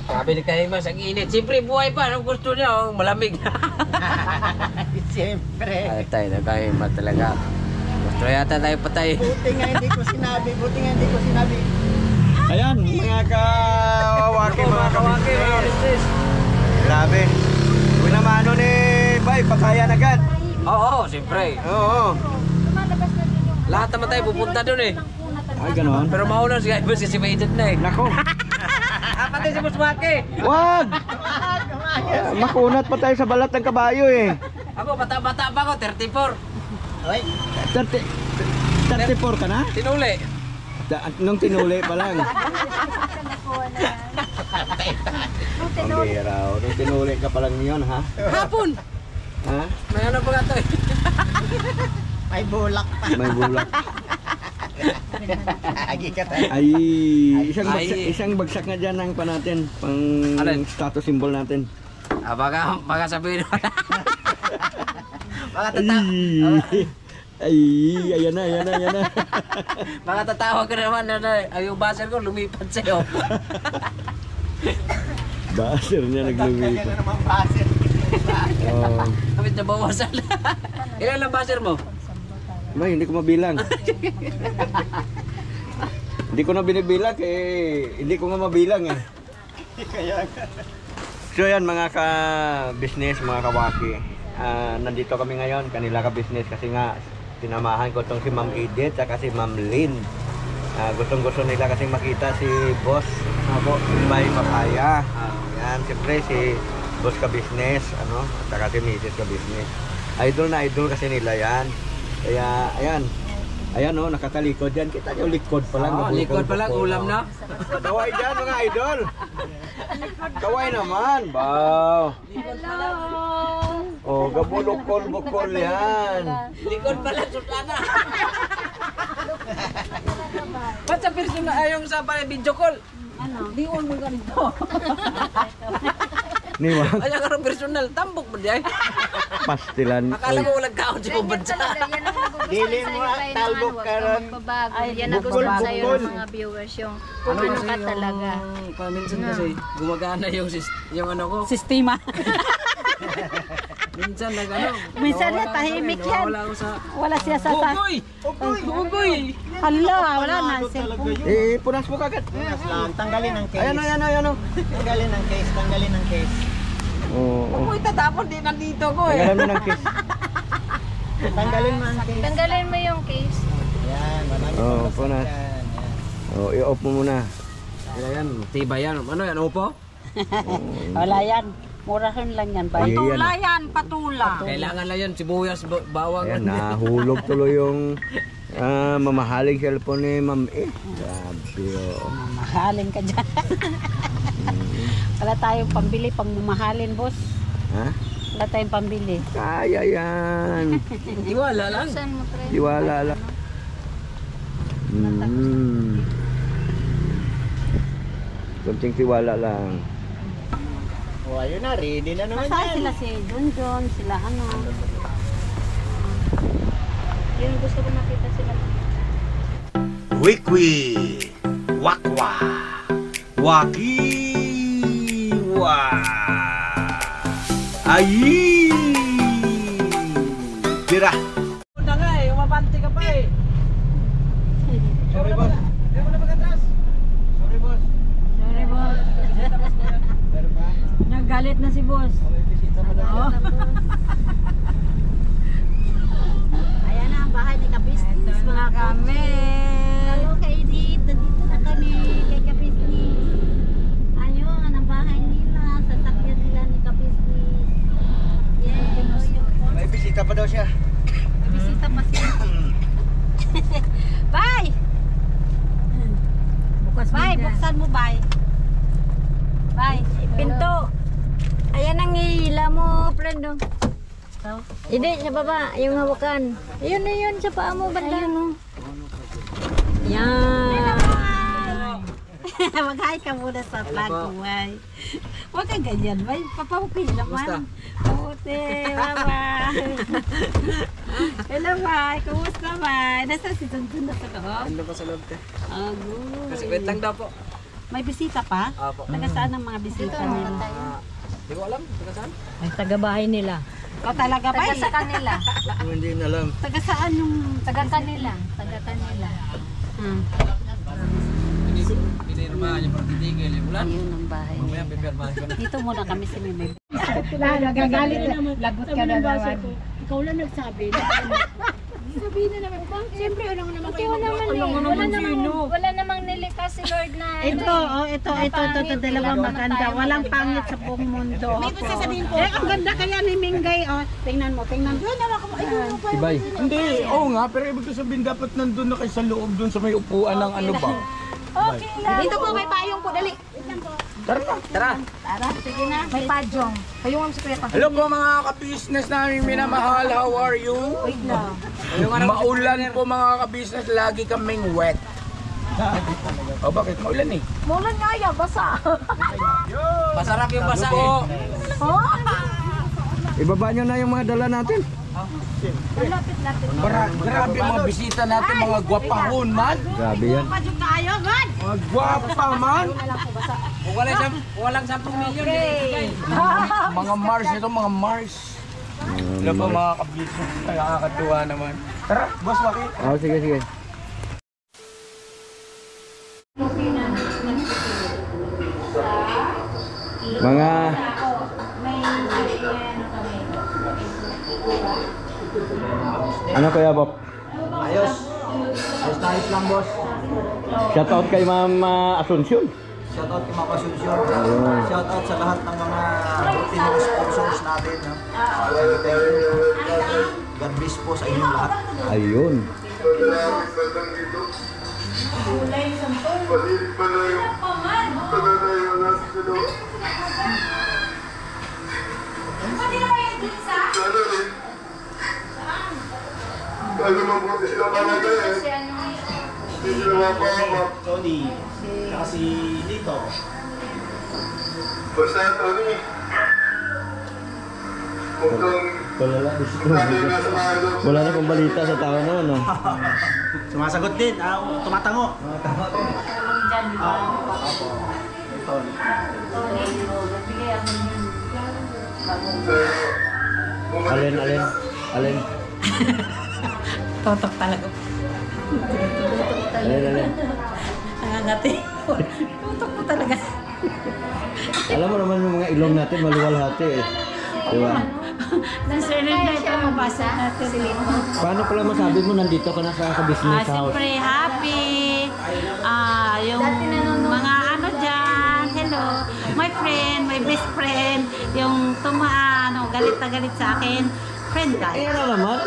Sabi ni Kahimas, ang init. Siyempre, buhay pa. Anong gusto niya? Oh, malamig. Siyempre. Ay, tayo na Kahimas talaga. Gusto yata tayo patay. Buti nga hindi ko sinabi. Ayan, mga kawaki, mga kabisnes. Grabe. Kung naman ano ni Bay, patayan agad. Oo, siyempre. Oo. Lahat naman tayo pupunta doon eh. Ay, ganoon. Pero mauna si Kahimas kasi may edad na eh. Nako. Pati si Buswaki. Wag! Makunat pa tayo sa balat ng kabayo eh. Ako, bata-bata pa ako, 34. Oy, 34 ka na? Tinuli. Nung tinuli pa lang. Ang bira, nung tinuli ka pa lang yun, ha? Hapon. Ha? May ano pa nga to eh. may bulak pa. May bulak. Agi ka tayo. Ay, isang bagsak nga dyan ang pa natin. Pang Alin? status symbol natin. Ah, baka sabihin mo na. Baka Ay, ayan na. Baka tatawa ka naman na yung buzzer ko lumipat sa'yo. Baser niya naglumipat. Kaya naman baser. Oh. Kapit na bawasan. Ilan ang buzzer mo? May, hindi ko mabilang. Hindi ko na binibilang hindi ko nga mabilang eh. So yan mga ka-business, mga kawaki. Nandito kami ngayon, kanila ka-business kasi nga tinamahan ko itong si Ma'am Edith at si Ma'am Lynn. Gustong-gusto nila kasi makita si Boss Bay Papaya. Yan, siyempre si Boss ka-business, at saka si Mrs. ka-business. Idol na idol kasi nila yan. Kaya, ayan nakatalikod yan. Kita nyo, likod pa lang. Likod pa lang, ulam na. Kaway dyan, mga idol. Kaway naman. Wow. Hello! Oh, gabulokol-bukol yan. Likod pa lang, sultana. Ba't sa person na ayong sa video call? Ano? Di mo ganito. Niwag, Ayaw ka rin personal, tambok ba diyan? pastilan. Akala mo walang kaon sa pambansa. Dili mo talbok ka ron. Yan ang gusto ko sa'yo ng mga viewers yung kung ano ka talaga. Minsan kasi gumagana yung ano ko. Sistema. Minsan Minsan na tahimik yan. Wala ako sa... Wala siya sa Ugoy! Hala, wala na. Cellphone. Punas mo kagad. Punas lang. Tanggalin ang case. Ayan. Tanggalin ang case. Oo. Ugoy, tatapon din nandito ko eh. Tagalan mo ng kiss. Tanggalin mo ang case. Tanggalin mo yung case. Yan, marami Oo, pang punas. yan. Oh, i-off mo muna. Yan, tiba yan. Ano yan, upo? Wala yan. Murahan lang yan. Patula yan, patula. Kailangan lang yan, sibuyas, bawang. Ayan, nahulog tuloy yung mamahaling cellphone ni Ma'am eh. Grabe oh. Mamahalin ka dyan. Wala tayong pambili pang mamahalin, boss. Ha? Wala tayong pambili. Kaya yan. Iwala lang. Iwala lang. Kunting tiwala lang. Oh, ayun na, ready na naman Saan yan. sila si John, sila ano. Yun gusto ko makita sila. Wikwi, wakwa, wakiwa, ayi, tira. Una nga eh, umabante ka pa eh. Sorry boss. Hindi mo na pag-atras. Sorry boss. Sorry, boss. Nagalit na si boss. Oo. Ayan na ang bahay ni Kapisnis, mga kamel. Hello kay Edith, nandito na kami kay Kapisnis. Ayun, ang bahay nila, sasakyan nila ni Kapisnis. Yay! May bisita pa daw siya. May bisita pa siya. Bye! Bye, buksan mo, bye. Bye. Pinto. Ayan ang hila mo, friend. Hindi, sa baba. Yung hawakan. Ayun na yun, sa paa mo, banda. Ayun, yan. Mag-hi ka muna sa vlog ko, ay. Huwag ka ganyan, bay. Papawapin naman. Puti, mama. Hello, bay. Kumusta, bay? Nasa si Tuntun na sa loob? Ano pa sa loob te? Agoy. Kasi wait lang daw po. May bisita pa? Apo. Taga saan ang mga bisita nila? Di ko alam, taga saan? Ay, taga-bahay nila. Ikaw talaga ba? Taga sa kanila. Ako hindi na alam. Taga saan yung... Taga kanila. Taga kanila. Hmm. Pinirmahan yung pagtitigil. Ulan. Ayun ang bahay. Mamaya pipirmahan ko na. Dito muna kami sa Mimay. Nagagalit na. Lagot ka na naman. Ikaw lang nagsabi. Sabihin na naman, siyempre alam mo naman kayo Wala namang nilikas si Lord na. Ito, dalawang maganda. Walang pangit sa buong mundo. May gusto sasabihin ko. Ang ganda kaya ni Mingay. Tingnan mo. Ibay. Hindi, oo nga, pero ibig ko sabihin dapat nandun na kayo sa loob dun sa may upuan ng ano ba? Okay lang. Dito po may payong po, dali. Tara. Sige na. May padyong. Payong ang si Kuya pa. Hello po mga ka-business namin minamahal, how are you? Wait lang. Maulan po mga ka-business, lagi kaming wet. O bakit? Maulan eh. Mulan nga yan, basa. Masarap yung basa po? eh. Ibaba nyo na yung mga dala natin. Lapit-lapit. Grabe mga bisita natin, mga gwapahon man. Grabe yan. Mga gwapa man. Kung walang 10 milyon, Mga Mars ito, mga Mars. Hello po mga ka-business, nakakatuwa naman. Tara, boss Waki. Oh, sige. Mga ano kaya Bob? Ayos. Ayos lang, boss. Shoutout kay Ma'am Asuncion. Shoutout kay Mama Asuncion. Shoutout sa lahat ng mga Filipino sponsors natin. No? Thank you. God bless po sa inyong lahat. Ayun. Tony, kasi dito. Wala na pong balita sa tao na, no? Sumasagot din, tumatango. Alin? Totok talaga. Alin? Nangangati. Totok po talaga. Alam mo naman yung mga ilong natin, maluwalhati eh. Di ba? Nasirrin na ito mabasa natin. Paano pala masabi mo nandito ka na sa business house? Siyempre happy. Yung mga ano dyan, hello, my friend, my best friend, yung galit na galit sa akin, friend guy. Ano naman?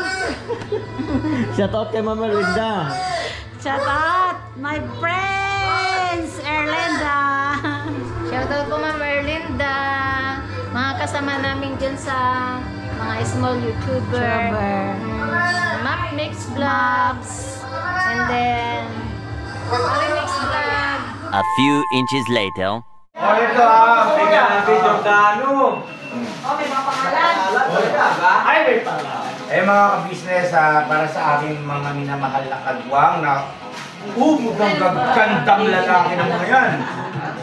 Shoutout kay Mama Linda. Shout out, my friends, Erlinda. Shoutout po Ma'am Erlinda. Mga kasama namin dyan sa mga small YouTuber. Map Mix Vlogs. And then, Mix Vlog. A few inches later. Oh, ito bigyan ng video sa ano. May mga pangalan. Ay, may pala. Mga ka-business, para sa aking mga minamahal na kagwang na mukhang gagandang lalaki ng mga yan.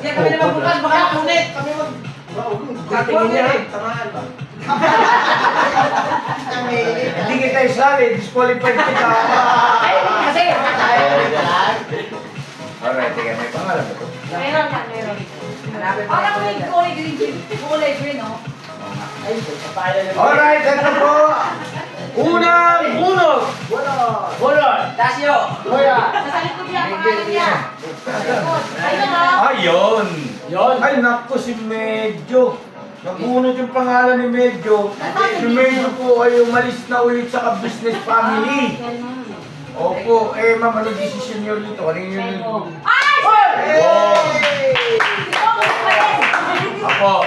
Yan kami naman bukas, baka punit. Kami Tingin niya rin. Hindi kita isali, disqualified kita. Ay, kasi. Alright, sige, may pangalan ba ito? Meron. Parang may kulay green, oh. Alright, ito po. Unang bunot. Bunot. Tasyo. Nasa likod niya, pangalan niya. Ayun, oh. Ayun. Ay, naku, si Medyo. Nabunot yung pangalan ni Medyo. Si Medyo po ay umalis na ulit sa business family. Opo, ma'am, ano decision niyo dito? Ano yun? Apo.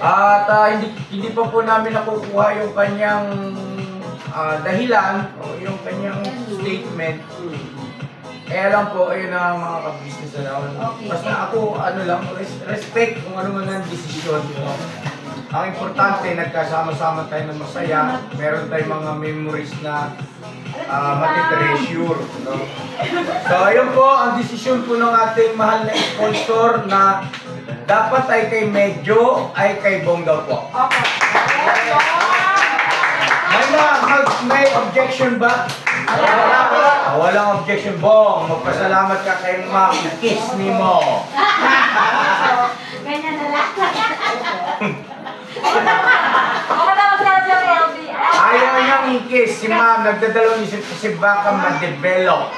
At hindi pa po namin nakukuha yung kanyang dahilan o yung kanyang statement. Alam po, ayun ang mga ka-business na naman. Basta ako, respect kung ano man ang desisyon. Ang importante, nagkasama-sama tayo ng masaya. Meron tayong mga memories na matitreasure. No? So, ayun po ang desisyon po ng ating mahal na sponsor na dapat ay kay Medyo ay kay Bong daw po. May objection ba? Walang objection, Bong. Magpasalamat ka kay Ma'am. Kiss ni mo. Ganyan na lang. Ayaw niyang i-kiss si Ma'am. Nagdadalawang isip kasi baka ma-develop.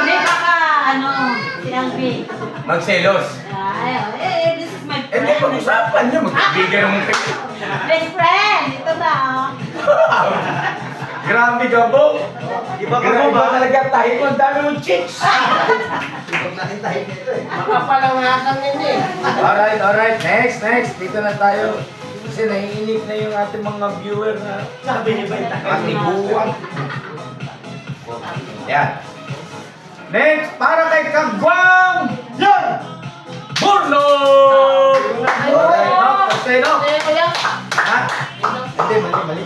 Hindi baka, si Albi. Magselos. This is my Hindi, friend. pag-usapan niyo. Magbibigay naman kayo. Best friend. Ito na. Grabe ka, Bong. Iba talaga tayo. Ang dami mong chicks. Makapalangasan nito eh. Alright. Next. Dito na tayo. Kasi naiinig na yung ating mga viewer na sabi niyo ba yung takatibuan. Yan. Next, para kay Kagwang! Yan! Burno! Alright, no? Okay, no? Ha? Hindi, mali.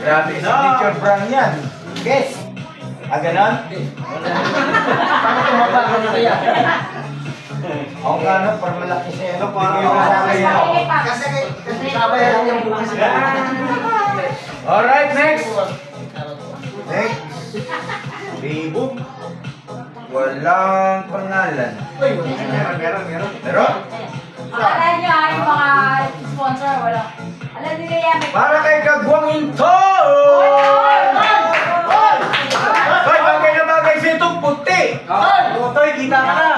Grabe, signature brand yan. Guess. Ganon? Paano tumaba ka na kaya? Oo nga no, para malaki siya. Kasi sabayan yung bukas. Alright, next. Bibog. Walang pangalan. Meron? Akala niya yung mga sponsor, wala. Alam nila yan. Para kay Kagwang Into! Hoy, bagay na bagay sa itong puti! Toy, kita ka na!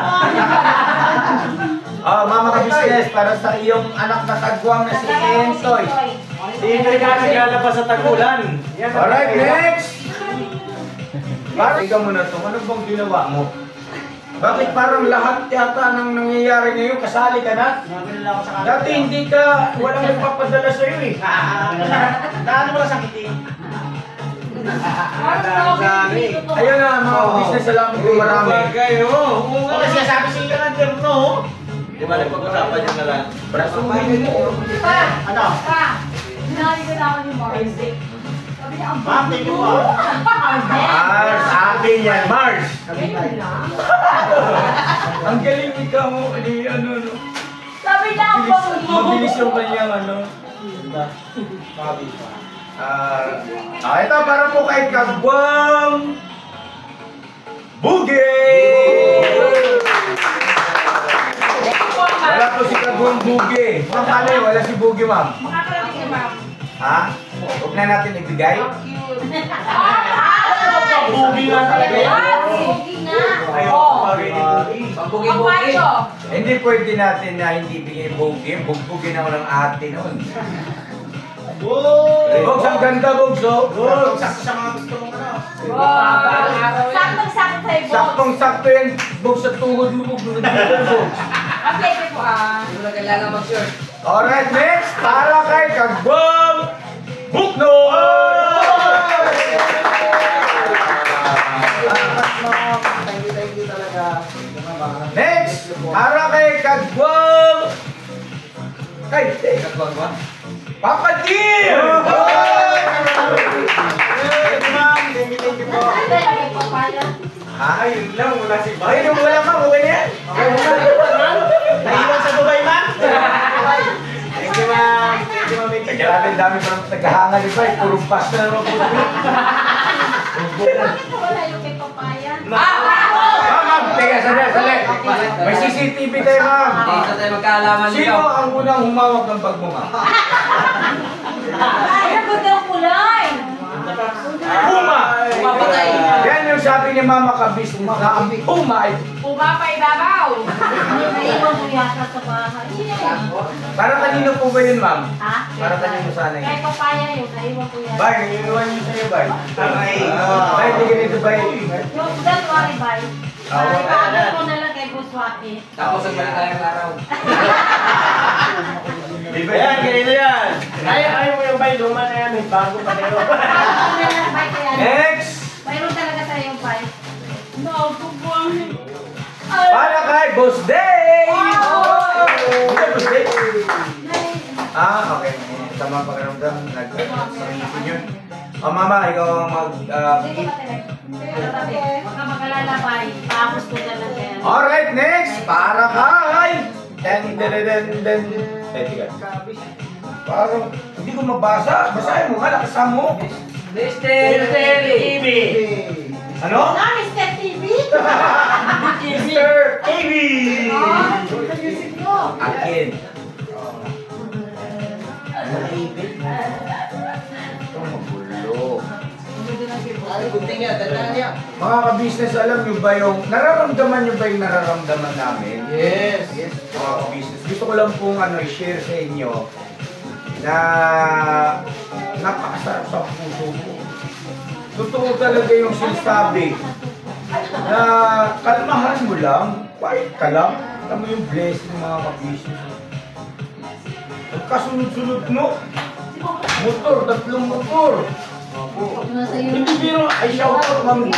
Mama ka business para sa iyong anak na Kagwang na si Entoy. Hindi ka naglalabas sa tagulan. Alright, next! Ikaw muna to, ano bang ginawa mo? Bakit parang lahat yata ng nangyayari ngayon, kasali ka na? Dati hindi ka, walang nagpapadala sa'yo eh. Daan mo lang sa kiti. Ayun na, mga business alam ko marami. Kasi sabi sa iyo ng terno. Di ba nagpag-usapan yung nalang? Brasuhin mo. Ano? Sinali ko na ako ni Mars. Sabi niya, ang Ma'am, thank you po. Mars, akin yan, Mars. ganyan lang. Ang galing ikaw mo, ano. Sabi niya, ang bango. Mabilis yung kanyang ito para po kay Kagwang Bugi! Wala po si Kagwang Bugi. Ma'am, paano yun? Wala si Bugi, ma'am. Makakarating si Ma'am. Ha? Huwag na natin ibigay. Bugi nga talaga yan. Bugi nga. Ayaw bagay ni Bugi. Pagbugi-bugi. Hindi pwede natin na hindi bigay Bugi. Bugbugin ako ng ate noon. Bogs, ang ganda, Bogs, oh. Sakto sa mga gusto mong ano. Saktong-sakto sa'yo, Bogs. Saktong-sakto yan, Bogs, sa tuhod mo, Bogs. Bogs. Okay, po Hindi mo na kailangan mag-shirt. Alright, next, para kay Kagwang Bukno! Thank you talaga. Next, para kay Kagwang Kagwang ba? Papa Deer! Thank you po. Ayun lang, wala si Bay. Ayun, wala ma, okay na yan. Naiwan sa Dubai, ma'am. Thank you, ma'am. Thank you, ma'am. Grabe, dami pa ng tagahangan ni Bay. Puro pas na naman po. Wala yung kay papaya. Ma'am, teka, sali. May CCTV tayo, ma'am. Dito tayo magkaalaman Sino nyo. ang unang humawak ng bag mo, ma'am? Ay, ang ganda ng kulay. Puma! Papatay. Yan yung sabi ni Mama Kabis na ang Puma ay Puma pa ibabaw. Naiwan ko yata sa bahay. para kanino po ba yun, ma'am? Ha? Para kanino sana Kay yun? papaya yun. Naiwan ko yata. Bay, iniwan niyo sa'yo, Bay. Bay, hindi ganito, Bay. Yung January ba? Ipapagod ko na lang kay Buswaki. Tapos ang balik tayong araw. Ayan, ganito yan. Ayaw mo yung bay, luma na yan. May bago pa tayo. Next! Mayroon talaga sa yung bike. No, tubuang. Para kay Boss Day! Hindi, Boss Day. Okay. Tama pakiramdam. Nag-sarili yun. Mama, ikaw ang Huwag ka magkalalabay. Tapos ko na lang yan. Alright, next! Para kay... Den. Tiga. Parang hindi ko mabasa. Basahin mo nga, lakasan mo. Mr. TV. Ano? Mr. TV? Mr. TV! Akin. Ito magulo. Mga ka-business, alam nyo ba yung nararamdaman nyo ba yung nararamdaman namin? Yes. Mga ka-business, gusto ko lang pong i-share sa inyo na napakasarap sa puso ko. Totoo talaga yung sinasabi na kalmahan mo lang, quiet ka lang, alam mo yung blessing mga ka-business. Kasunod-sunod mo, motor, 3 motor. Hindi biro, ay shout out Ma'am D.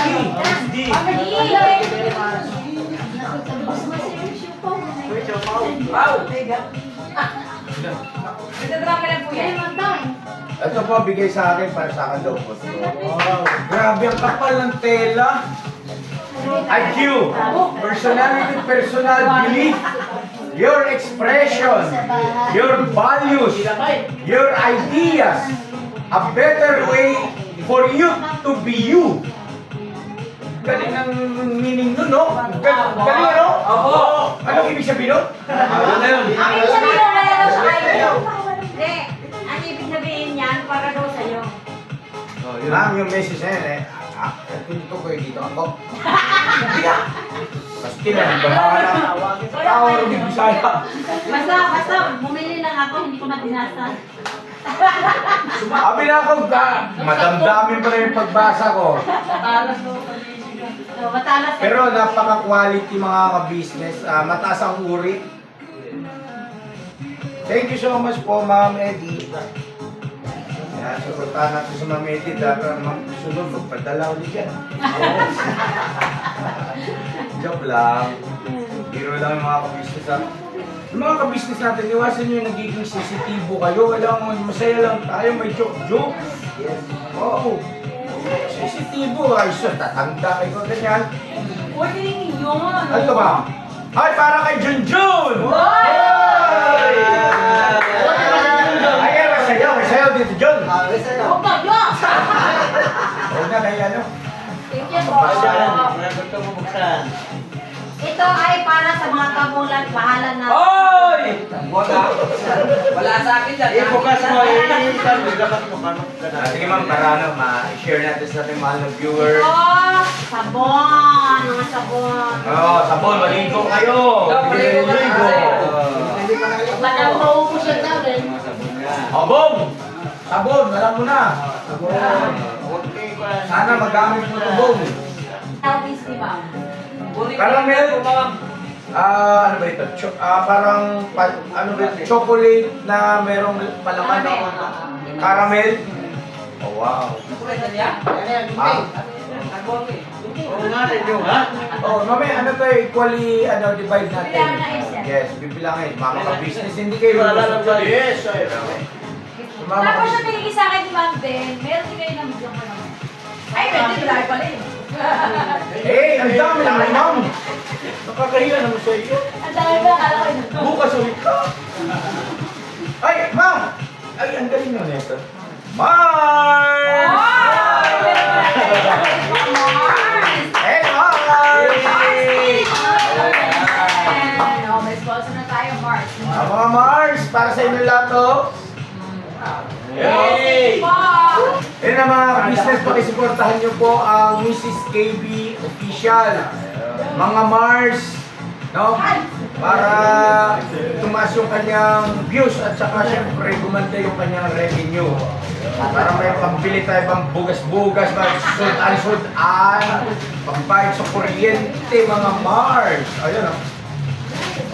Ito po, bigay sa akin para sa akin daw po. Wow, grabe ang kapal ng tela. IQ, personality, personal belief, your expression, your values, your ideas, a better way for you to be you. Galing ang meaning nun, no? Galing, ano? Opo. Anong ibig sabihin nun? Ang ibig sabihin na kaya daw sa kayo. Hindi. Ang ibig sabihin yan para daw sa'yo. Ma'am, yung message na yan, dito ko dito ako. Kasi kailan, bahala na. Power of the Bisaya. Basta, bumili lang ako, hindi ko na binasa. Sabi na ako, madamdamin pa rin yung pagbasa ko. Matalas. Pero napaka-quality mga ka-business. Mataas ang uri. Thank you so much po, Ma'am Eddie. Yan, suportahan natin sa Ma'am Eddie. Dahil sunod, magpadala ulit yan. Joke lang. Biro lang yung mga ka-business. Yung mga ka-business natin, iwasan nyo yung nagiging sensitibo kayo. Kailangan masaya lang tayo, may joke-joke. Yes. Oo. Sensitibo, ay so, tatanda kayo ganyan. Pwede rin yun. Ano ba? Ay, para kay Junjun! Hoy! Ay, may sayaw dito, Jun. Huwag ka, Diyos! Huwag na, kaya ano? Thank you po. Ito ay para sa mga kabulan, bahala na. Oy! Wala sa akin dyan. I-focus mo, Sige ma'am, para ma-share natin sa ating mahal na viewers. Oh, sabon! Mga sabon. Oo, sabon, maligo kayo. Maligo. Ba't ang maubos yun namin? Sabon! Sabon, alam mo na. Sana magamit mo ito, Bong. Elvis, di ba? Caramel. Ano ba ito? Parang, ano ba ito? Chocolate na merong palaman ng caramel. Oh, wow. Oh, mamaya, ano to, equally, divide natin. Yes, bibilangin. Mga ka-business, hindi kayo Yes, Tapos na binigay sa akin ni Ma'am Ben, meron din kayo ng bigyan ko naman. Ay, pwede, dahil pala yun. ang dami naman, ma'am. Nakakahiya naman sa iyo. Ang dami ba, kala ko yun. Bukas ulit ka. Ay, ma'am! Ay, ang galing naman ito. Mars! Hey, Mars! May sponsor na tayo, Mars. Mga Mars, para sa inyo lahat to. Yes, po! Yan ang mga business, pakisuportahan nyo po ang Mrs. KB Official. Mga Mars, no? Para tumaas yung kanyang views at saka syempre gumanda yung kanyang revenue. Para may pambili tayo pang bugas-bugas, sudan-sudan, pambayad sa kuryente, mga Mars. Ayun, no?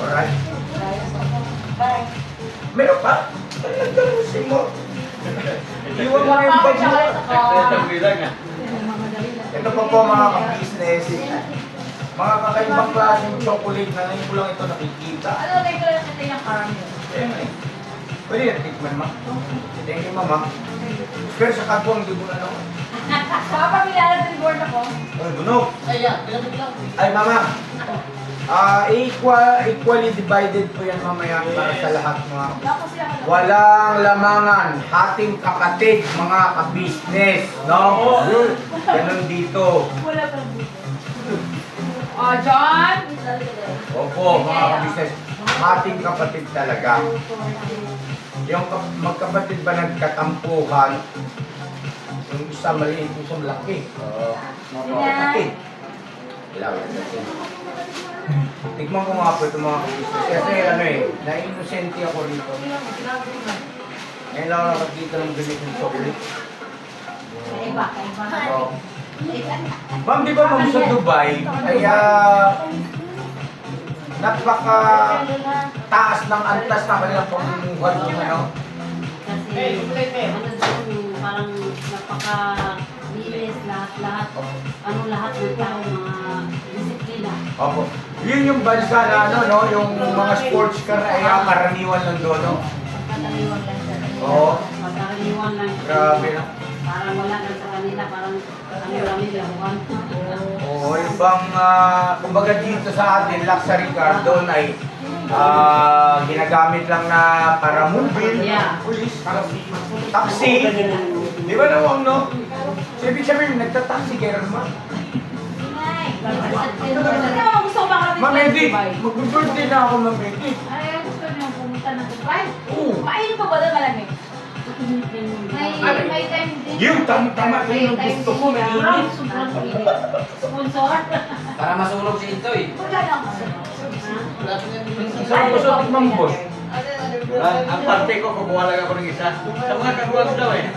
Alright. Meron pa? Nagkaroon mo. Iwan mo na yung bag mo. Ito pa po mga ka-business. Mga kakaibang klaseng chocolate na ngayon ko lang ito nakikita. Ano, may ko lang natin yung caramel. Pwede na tikman, ma. Thank you, mama. Pero sa kagwang, di mo na lang. Papamilala ng board ako. Ay, bunog. Ay, mama. Equally divided po yan mamaya para sa lahat mga. Walang lamangan, hating kapatid, mga ka-business, no? Ganun dito. Wala pa. John? Opo, mga ka-business, hating kapatid talaga. Yung magkapatid ba nagkatampuhan, yung isa maliit, yung isa malaki. Mga kapatid. Tikman ko nga po ito mga ka-business. Kasi ano eh, na-innocente ako rito. Ngayon lang ako nakakita ng ganitong chocolate. Iba. So, ma'am, di ba ma'am sa Dubai, ay napaka taas ng antas na kanilang pamumuhay ng ano? Kasi parang napaka-linis lahat. Lahat ng tao, mga disiplina. Opo. Yun yung bansa na ano, no? Yung mga sports car ay karaniwan lang doon, no? Pagkaraniwan lang siya. Oo. Pagkaraniwan lang siya. Grabe na. Parang wala lang sa kanila, parang kami lahuan. Oo, yung bang, kumbaga dito sa atin, luxury car doon ay ginagamit lang na para mobile, police, taxi. Di ba naman, no? So, ibig sabihin, nagtataxi kayo naman. Ma'am Edith, mag-birthday na ako, Ma'am Edith. Ay, gusto niyo pumunta ng Dubai? Oo. Mainit pa ba doon malamig? May time din. Yung tama-tama yun yung gusto ko, may init. Sponsor? Para masunog si Intoy. Wala lang. Saan ko sa tikmang boss? Ang parte ko, kukuha lang ako ng isa. Sa mga kaguwag daw eh.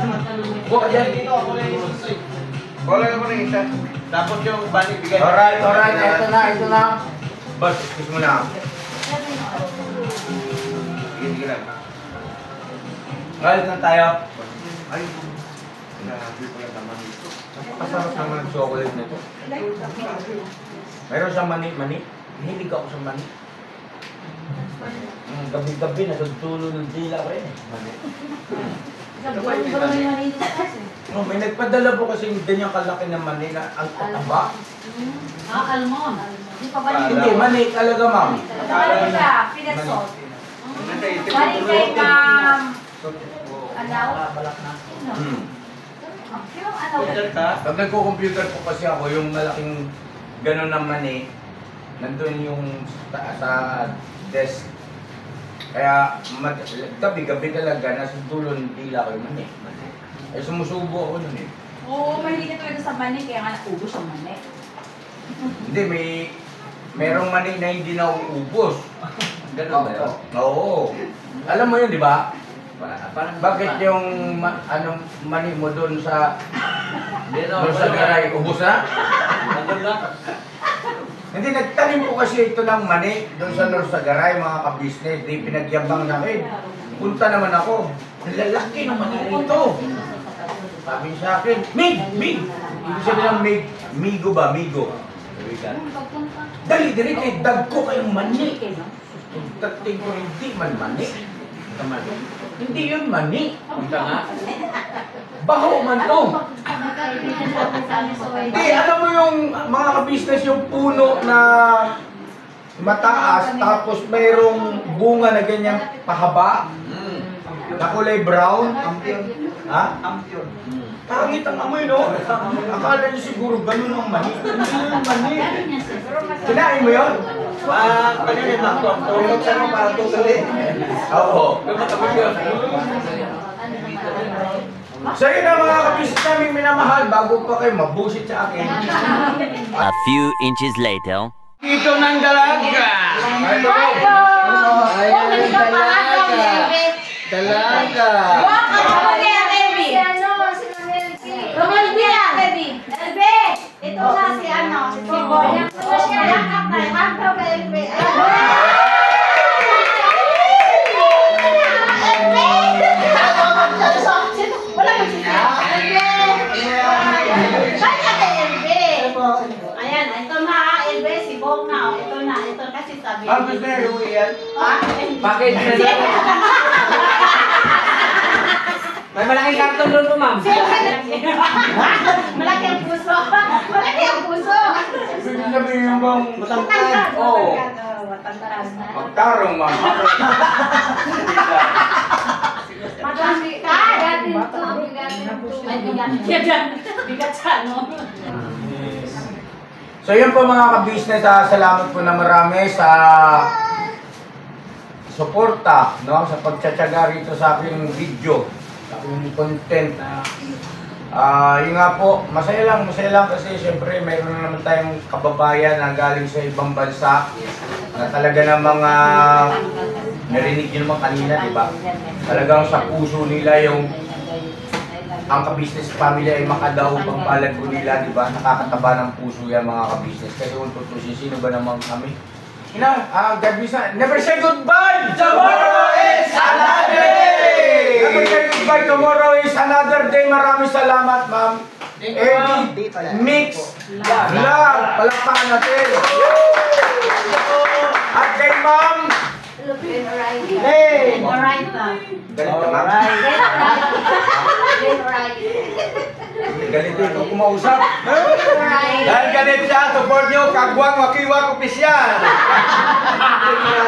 Buka dyan. Kukuha lang ako ng isa. Tapos yung bani bigay. Alright. Ito na. Boss, excuse mo na. Sige lang. Galit na tayo. Ay, hindi ko lang naman ito. Napakasarap naman ang chocolate nito. Meron siyang mani. Hilig ako sa mani. Gabi-gabi natutulog ng dila ko rin. Mani. May nagpadala po kasi ganyan kalaki na mani na ang tataba. Almond. Hindi pa ba Hindi, mani talaga, ma'am. Ano siya? Peanut sauce. Balik kay Ma'am. Alaw? Yung ano? Pag nagko-computer po kasi ako, yung malaking gano'n na mani, nandun yung sa desk. Kaya gabi-gabi talaga, nasa dulo ng dila ko yung mani. Ay sumusubo ako nun eh. Oo, mahilig ka talaga sa mani, kaya nga naubos ang mani. Hindi, merong mani na hindi nauubos. Ganun ba yun? Oo. Alam mo yun, di ba? Parang Bakit yung mani mo doon sa garay, ubos na? Nandun lang. Hindi, nagtanim ko kasi ito ng mani doon sa Norsagaray, mga ka-business. Di pinagyabang namin. Punta naman ako. Lalaki ng mani rito. Sabi sa akin, Mig! Ibig sabihin ng Mig, Migo ba? Migo. Dali, kay dag ko kayong mani. Tating ko, hindi man mani. Hindi yun mani. Punta nga. Baho man to. Hindi, alam mo yung mga ka-business, yung puno na mataas, tapos mayroong bunga na ganyan pahaba, na kulay brown. Ha? Pangit ang amoy, no? Akala niyo siguro ganun ang mani. Hindi yun mani. Kinain mo yun? Kanina yung nakto. Tulog sa mga para tutuloy. Oo. Lumatapos yun. So yun ang mga ka-business namin minamahal, bago pa kayo mabusit sa akin. A few inches later. Ito ng dalaga! Ayan, Dalaga! Ito na si Tiboy. Ito siya yakap na. Yakap na Elbe. Wala mo siya. Elbe. Kaya kay Elbe. Ayan, ito na. kay Bes, si Bong na. Ito na, ito kasi sabi. Gusto na yung iyan? Bakit? May malaking karton doon po, ma'am. Malaki ang puso. Malaki ang puso. Ibig sabihin bang Matangkad. Oo. Matangkad. Magtarong, ma'am. Madami ka. Bigatin to. Ay, bigat siya, no? So yun po mga ka-business, salamat po na marami sa suporta, no, sa pagtsatsaga rito sa aking video, sa aking content. Yun nga po, masaya lang kasi syempre mayroon na naman tayong kababayan na galing sa ibang bansa na talaga namang narinig nyo naman kanina, di ba? Talagang sa puso nila yung ang ka-business family ay makadaog ang palad po nila, di ba? Nakakataba ng puso yan mga ka-business. Kasi kung tutusin, sino ba naman kami? God bless na. Never say goodbye! Tomorrow is another day! Never say goodbye, tomorrow is another day. Maraming salamat, ma'am. Eddie Mix Vlog. Palakpakan natin. At kay ma'am, hey! Alright na. Galit ka, ma'am? Galit ito kumausap. Dahil galit siya, support nyo, Kagwang Wakiwak Opisyal.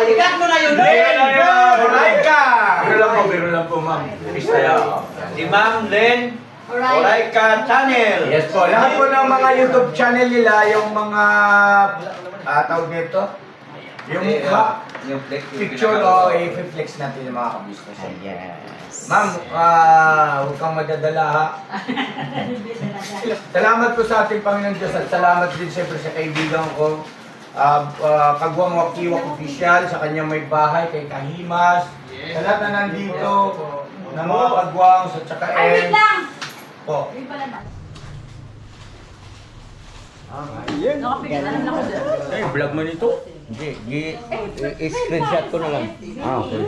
Ikat mo na yun, Oraika! Biro lang po, ma'am. Pistaya. Si Ma'am Len Oraika Channel. Yes po, lahat po ng mga YouTube channel nila, yung mga tawag nito, yung mukha, picture o i-flex natin yung mga ka-business. Yes. Ma'am, huwag kang madadala ha. Salamat po sa ating Panginoon Diyos at salamat din siyempre sa kaibigan ko, Kagwang Wakiwak Opisyal, sa kanyang may bahay, kay Kahimas, sa lahat na nandito, ng mga Kagwang, sa tsaka Ay, wait lang! po. Ay, vlog mo nito? Hindi, i-screenshot ko na lang. Okay.